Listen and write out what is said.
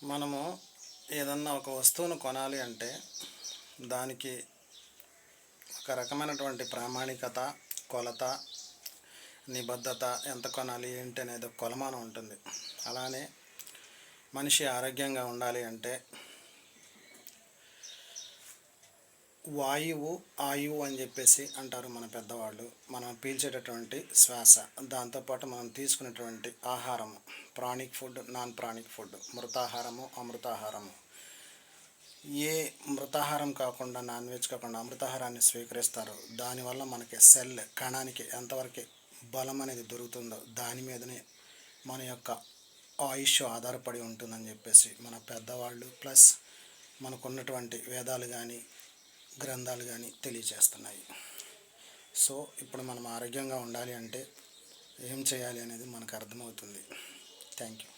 మనము ఏదన్నా ఒక వస్తువును కొనాలి అంటే దానికి ఒక రకమైనటువంటి ప్రామాణికత, కొలత, నిబద్ధత, ఎంత కొనాలి ఏంటి అనేది ఒక కొలమానం ఉంటుంది. అలానే మనిషి ఆరోగ్యంగా ఉండాలి అంటే వాయువు ఆయువు అని చెప్పేసి అంటారు మన పెద్దవాళ్ళు. మనం పీల్చేటటువంటి శ్వాస, దాంతోపాటు మనం తీసుకునేటువంటి ఆహారము, pranic food, non pranic food, మృతాహారము, అమృతాహారము. ఏ మృతాహారం కాకుండా, నాన్ వెజ్ కాకుండా అమృతాహారాన్ని స్వీకరిస్తారో దానివల్ల మనకి సెల్ కణానికి ఎంతవరకు బలం అనేది దొరుకుతుందో దాని మీదనే మన యొక్క ఆయుష్ ఆధారపడి ఉంటుందని చెప్పేసి మన పెద్దవాళ్ళు ప్లస్ మనకున్నటువంటి వేదాలు కానీ గ్రంథాలు కానీ తెలియజేస్తున్నాయి. సో ఇప్పుడు మనం ఆరోగ్యంగా ఉండాలి అంటే ఏం చేయాలి అనేది మనకు అర్థమవుతుంది. Thank you.